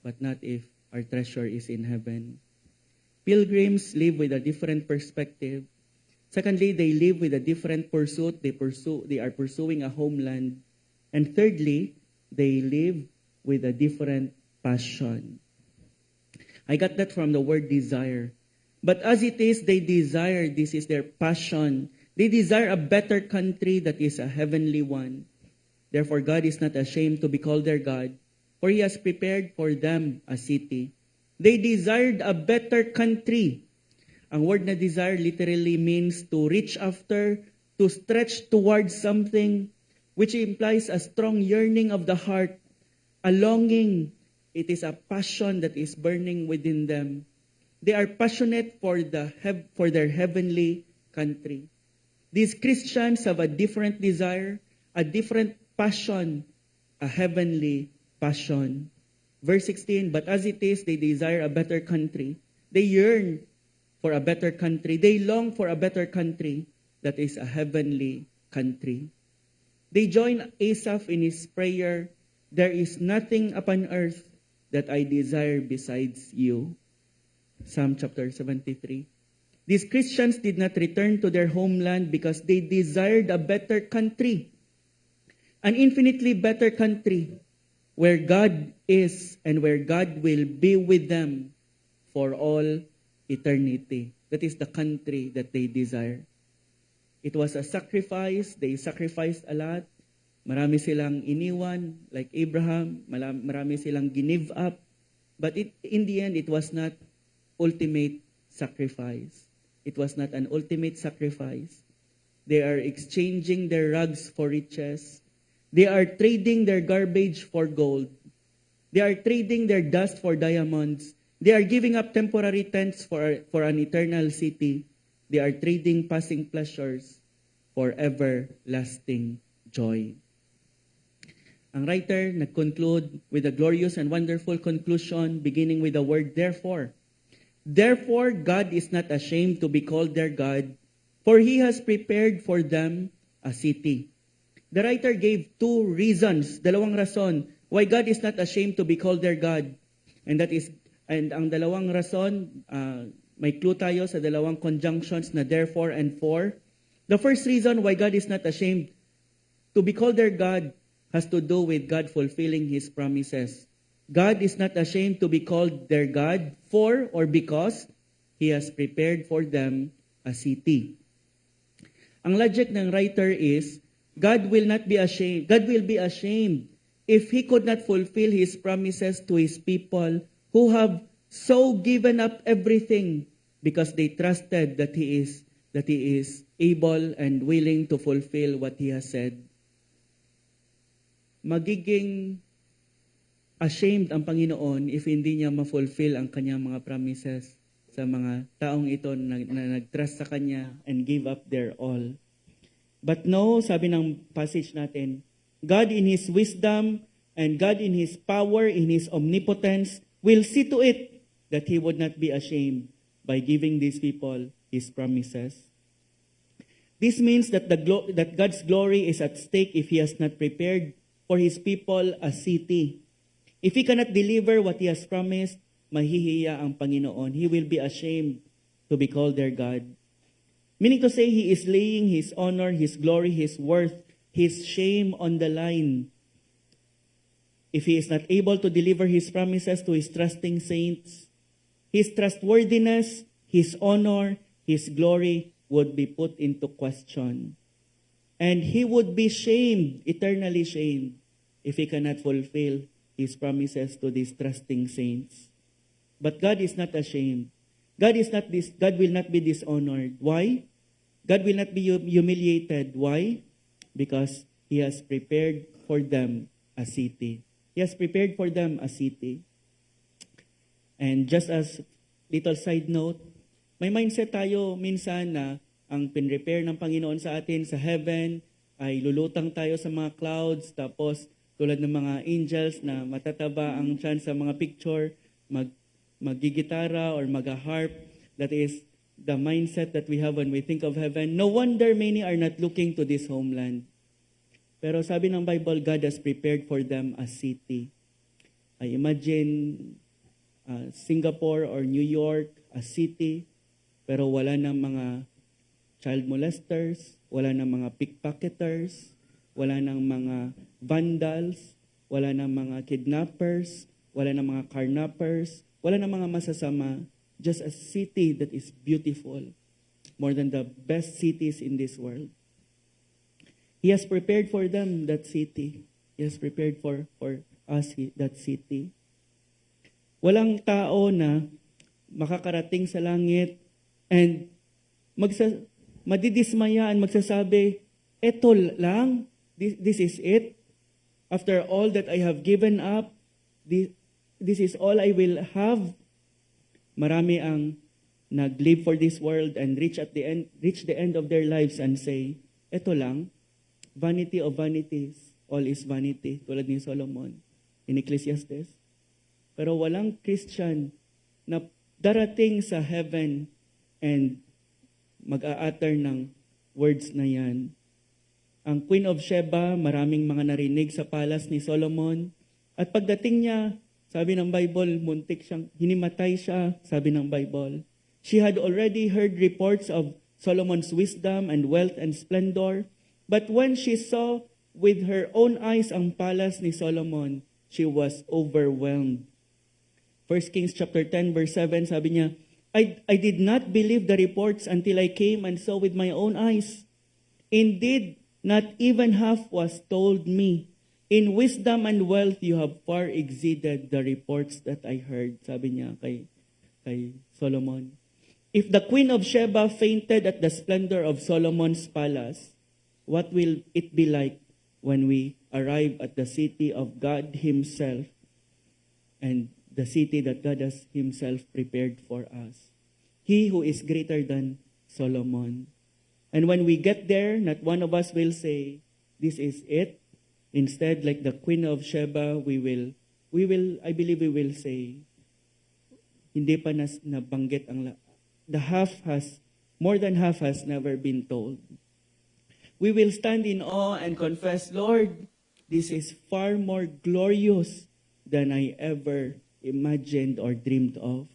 but not if our treasure is in heaven. Pilgrims live with a different perspective. Secondly, they live with a different pursuit. They are pursuing a homeland. And thirdly, they live with a different passion. I got that from the word desire. But as it is, they desire, this is their passion. They desire a better country that is a heavenly one. Therefore, God is not ashamed to be called their God, for He has prepared for them a city. They desired a better country. Ang word na desire literally means to reach after, to stretch towards something, which implies a strong yearning of the heart, a longing. It is a passion that is burning within them. They are passionate for their heavenly country. These Christians have a different desire, a different passion, a heavenly passion. Verse 16, but as it is, they desire a better country. They yearn for a better country. They long for a better country that is a heavenly country. They join Asaph in his prayer, "There is nothing upon earth that I desire besides you." Psalm chapter 73. These Christians did not return to their homeland because they desired a better country, an infinitely better country where God is and where God will be with them for all eternity. That is the country that they desire. It was a sacrifice. They sacrificed a lot. Marami silang iniwan, like Abraham. Marami silang give up. But in the end, it was not ultimate sacrifice. It was not an ultimate sacrifice. They are exchanging their rags for riches. They are trading their garbage for gold. They are trading their dust for diamonds. They are giving up temporary tents for an eternal city. They are trading passing pleasures for everlasting joy. Ang writer nag-conclude with a glorious and wonderful conclusion beginning with the word therefore. Therefore, God is not ashamed to be called their God, for He has prepared for them a city. The writer gave two reasons, dalawang rason, why God is not ashamed to be called their God. And ang dalawang rason, may clue tayo sa dalawang conjunctions na therefore and for. The first reason why God is not ashamed to be called their God has to do with God fulfilling His promises. God is not ashamed to be called their God for or because He has prepared for them a city. Ang logic ng writer is, God will be ashamed if He could not fulfill His promises to His people who have so given up everything because they trusted that He is able and willing to fulfill what He has said. Magiging ashamed ang Panginoon if hindi niya ma-fulfill ang kanyang mga promises sa mga taong ito na nag-trust sa Kanya and give up their all. But no, sabi ng passage natin, God in His wisdom and God in His power, in His omnipotence, will see to it that He would not be ashamed by giving these people His promises. This means that that God's glory is at stake if He has not prepared for His people a city. If He cannot deliver what He has promised, mahihiya ang Panginoon. He will be ashamed to be called their God. Meaning to say, He is laying His honor, His glory, His worth, His shame on the line. If He is not able to deliver His promises to His trusting saints, His trustworthiness, His honor, His glory would be put into question. And He would be shamed, eternally shamed, if He cannot fulfill His promises to these trusting saints. But God is not ashamed. God will not be dishonored. Why? God will not be humiliated. Why? Because He has prepared for them a city. He has prepared for them a city. And just as little side note, may mindset tayo minsan na ang pinrepair ng Panginoon sa atin sa heaven ay lulutang tayo sa mga clouds, tapos tulad ng mga angels na matataba ang tiyan sa mga picture, maggigitara or mag-harp. That is the mindset that we have when we think of heaven. No wonder many are not looking to this homeland. Pero sabi ng Bible, God has prepared for them a city. I imagine Singapore or New York, a city, pero wala ng mga child molesters, wala ng mga pickpocketers, wala ng mga vandals, wala ng mga kidnappers, wala ng mga carnappers, wala ng mga masasama. Just a city that is beautiful, more than the best cities in this world. He has prepared for them that city. He has prepared for us that city. Walang tao na makakarating sa langit and madidismaya and magsasabi, eto lang, this is it. After all that I have given up, this is all I will have. Marami ang nag-live for this world and reach the end of their lives and say, eto lang, vanity of vanities, all is vanity, tulad ni Solomon in Ecclesiastes. Pero walang Christian na darating sa heaven and mag-a-utter ng words na yan. Ang Queen of Sheba, maraming mga narinig sa palace ni Solomon. At pagdating niya, sabi ng Bible, hinimatay siya, sabi ng Bible. She had already heard reports of Solomon's wisdom and wealth and splendor. But when she saw with her own eyes ang palace ni Solomon, she was overwhelmed. 1 Kings chapter 10 verse 7, sabi niya, I did not believe the reports until I came and saw with my own eyes. Indeed, not even half was told me. In wisdom and wealth, you have far exceeded the reports that I heard. Sabi niya kay Solomon. If the Queen of Sheba fainted at the splendor of Solomon's palace, what will it be like when we arrive at the city of God Himself and the city that God has Himself prepared for us? He who is greater than Solomon. And when we get there, not one of us will say, this is it. Instead, like the Queen of Sheba, I believe we will say, hindi pa nabanggit ang more than half has never been told. We will stand in awe and confess, Lord, this is far more glorious than I ever imagined or dreamed of.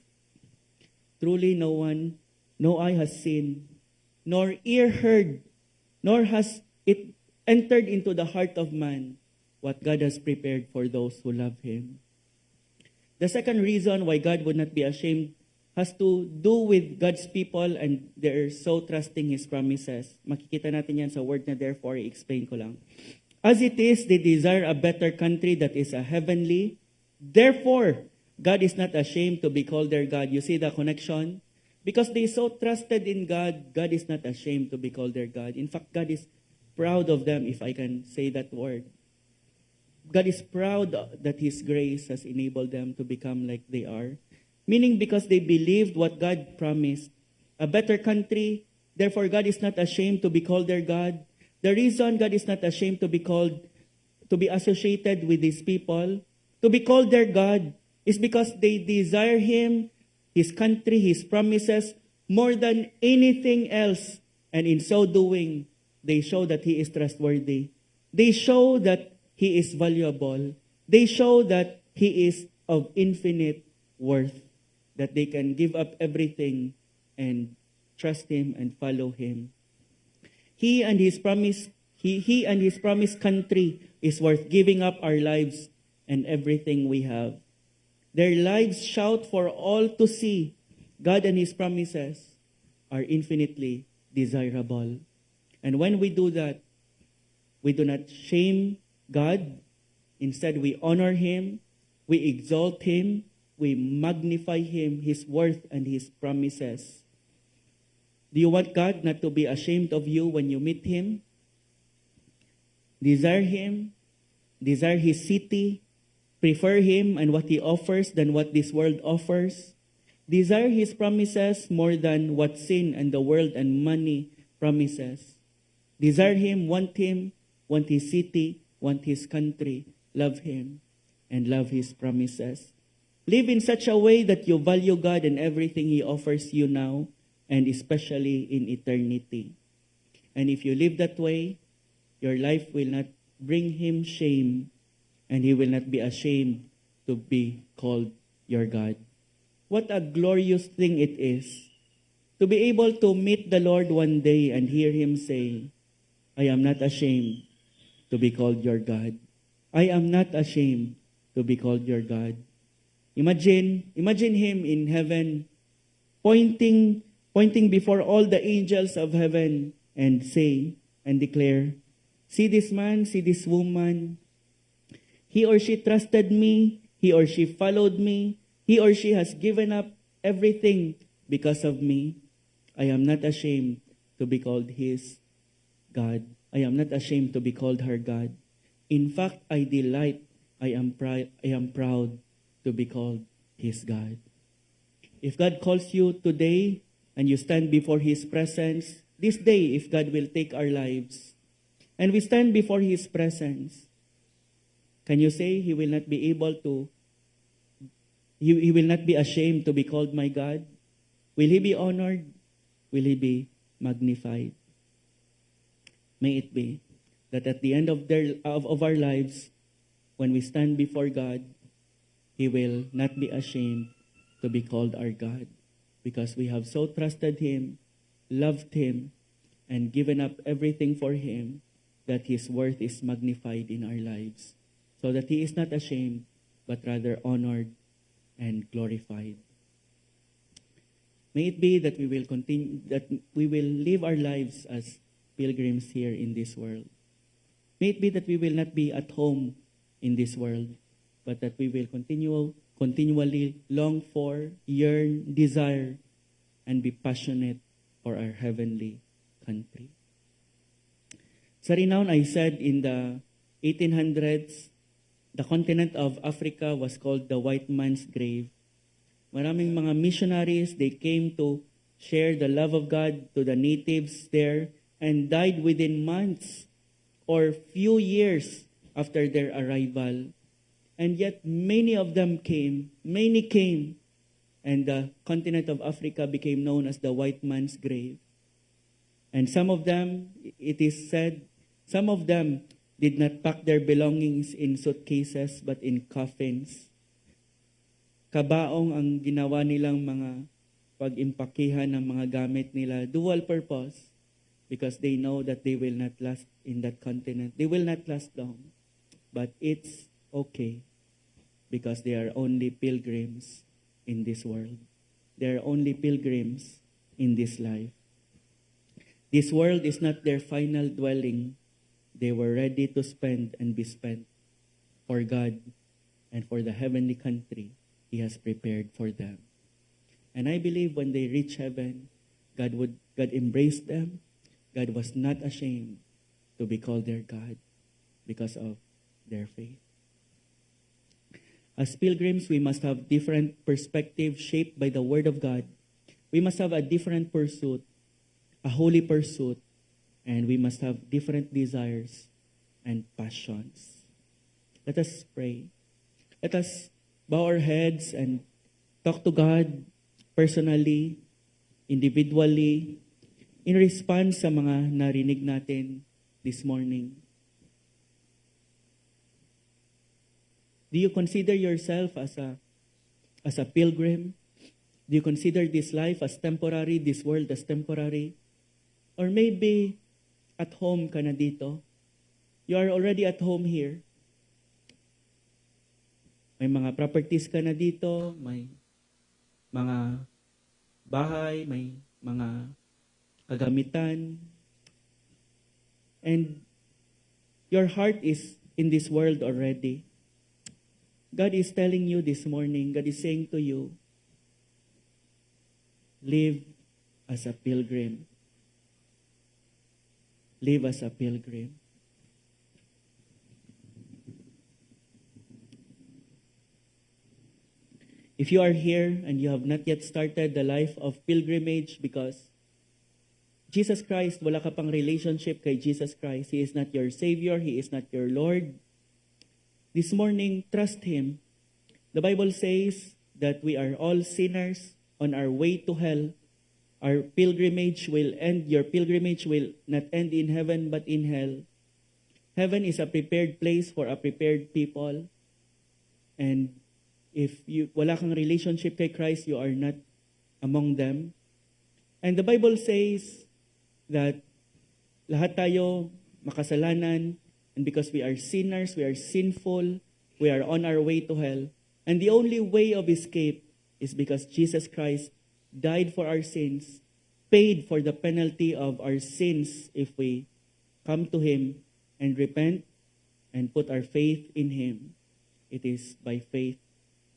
Truly no eye has seen, nor ear heard, nor has it entered into the heart of man what God has prepared for those who love Him. The second reason why God would not be ashamed has to do with God's people and they're so trusting His promises. Makikita natin yan sa word na therefore, i-explain ko lang. As it is, they desire a better country that is a heavenly. Therefore, God is not ashamed to be called their God. You see the connection? Because they so trusted in God, God is not ashamed to be called their God. In fact, God is proud of them, if I can say that word. God is proud that His grace has enabled them to become like they are. Meaning because they believed what God promised. A better country, therefore God is not ashamed to be called their God. The reason God is not ashamed to be associated with His people, to be called their God, is because they desire Him, His country, His promises, more than anything else. And in so doing, they show that He is trustworthy. They show that He is valuable. They show that He is of infinite worth, that they can give up everything and trust Him and follow Him. He and His promised country is worth giving up our lives and everything we have. Their lives shout for all to see. God and His promises are infinitely desirable. And when we do that, we do not shame God. Instead, we honor Him, we exalt Him, we magnify Him, His worth and His promises. Do you want God not to be ashamed of you when you meet Him? Desire Him, desire His city, prefer Him and what He offers than what this world offers. Desire His promises more than what sin and the world and money promises. Desire Him, want His city, want His country, love Him, and love His promises. Live in such a way that you value God and everything He offers you now, and especially in eternity. And if you live that way, your life will not bring Him shame, and He will not be ashamed to be called your God. What a glorious thing it is to be able to meet the Lord one day and hear Him say, I am not ashamed to be called your God. I am not ashamed to be called your God. Imagine Him in heaven pointing before all the angels of heaven and say and declare, see this man, see this woman. He or she trusted me. He or she followed me. He or she has given up everything because of me. I am not ashamed to be called his God. I am not ashamed to be called her God. In fact, I delight, I am proud to be called his God. If God calls you today and you stand before his presence, this day, if God will take our lives, and we stand before his presence, can you say he will not be able to, he will not be ashamed to be called my God? Will he be honored? Will he be magnified? May it be that at the end of our lives, when we stand before God, he will not be ashamed to be called our God, because we have so trusted him, loved him, and given up everything for him, that his worth is magnified in our lives, so that he is not ashamed, but rather honored and glorified. May it be that we will continue, that we will live our lives as pilgrims here in this world. May it be that we will not be at home in this world, but that we will continually long for, yearn, desire, and be passionate for our heavenly country. Sa renown, I said in the 1800s, the continent of Africa was called the white man's grave. Maraming mga missionaries, they came to share the love of God to the natives there and died within months or few years after their arrival. And yet many came, and the continent of Africa became known as the white man's grave. And some of them, it is said, some of them did not pack their belongings in suitcases but in coffins. Kabaong ang ginawa nilang mga pag-impakihan ng mga gamit nila, dual purpose, because they know that they will not last in that continent. They will not last long. But it's okay because they are only pilgrims in this world. They are only pilgrims in this life. This world is not their final dwelling. They were ready to spend and be spent for God and for the heavenly country He has prepared for them. And I believe when they reach heaven, God embraced them. God was not ashamed to be called their God because of their faith. As pilgrims, we must have different perspectives shaped by the Word of God. We must have a different pursuit, a holy pursuit, and we must have different desires and passions. Let us pray. Let us bow our heads and talk to God personally, individually, in response sa mga narinig natin this morning. Do you consider yourself as a pilgrim? Do you consider this life as temporary, this world as temporary? Or maybe at home ka na dito. You are already at home here. May mga properties ka na dito, may mga bahay, may mga kagamitan. And your heart is in this world already. God is telling you this morning, God is saying to you, live as a pilgrim. Live as a pilgrim. If you are here and you have not yet started the life of pilgrimage because Jesus Christ, wala ka pang relationship kay Jesus Christ. He is not your Savior. He is not your Lord. This morning, trust Him. The Bible says that we are all sinners on our way to hell. Our pilgrimage will end. Your pilgrimage will not end in heaven but in hell. Heaven is a prepared place for a prepared people. And if wala kang relationship kay Christ, you are not among them. And the Bible says that lahat tayo makasalanan, and because we are sinners, we are sinful, we are on our way to hell. And the only way of escape is because Jesus Christ died for our sins, paid for the penalty of our sins if we come to Him and repent and put our faith in Him. It is by faith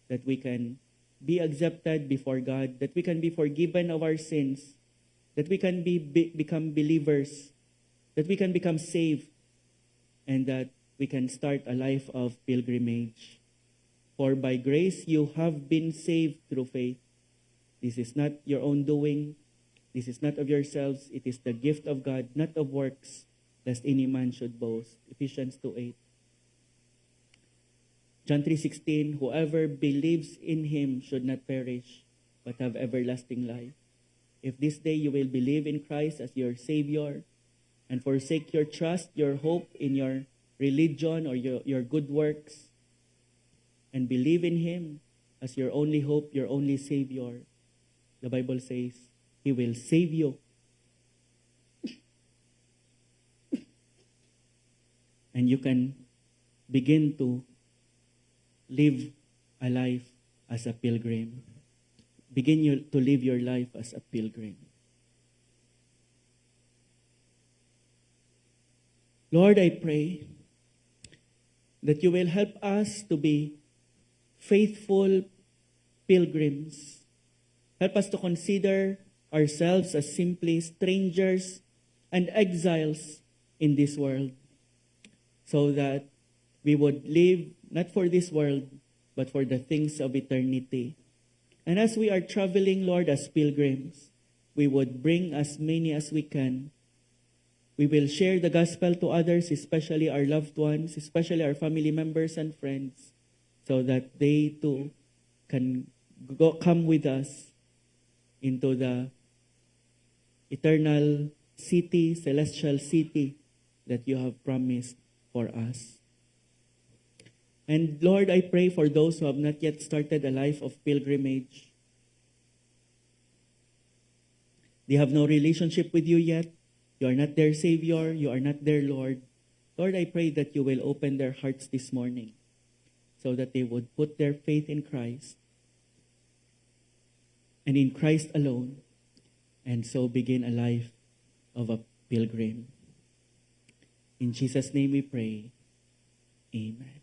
that we can be accepted before God, that we can be forgiven of our sins, that we can become believers, that we can become saved, and that we can start a life of pilgrimage. For by grace you have been saved through faith. This is not your own doing. This is not of yourselves. It is the gift of God, not of works, lest any man should boast. Ephesians 2:8. John 3:16, whoever believes in Him should not perish, but have everlasting life. If this day you will believe in Christ as your Savior, and forsake your trust, your hope in your religion or your good works, and believe in Him as your only hope, your only Savior, the Bible says, He will save you. And you can begin to live a life as a pilgrim. Begin to live your life as a pilgrim. Lord, I pray that you will help us to be faithful pilgrims. Help us to consider ourselves as simply strangers and exiles in this world, so that we would live not for this world, but for the things of eternity. And as we are traveling, Lord, as pilgrims, we would bring as many as we can. We will share the gospel to others, especially our loved ones, especially our family members and friends, so that they too can come with us into the eternal city, celestial city that you have promised for us. And Lord, I pray for those who have not yet started a life of pilgrimage. They have no relationship with you yet. You are not their Savior. You are not their Lord. Lord, I pray that you will open their hearts this morning so that they would put their faith in Christ and in Christ alone, and so begin a life of a pilgrim. In Jesus' name we pray. Amen.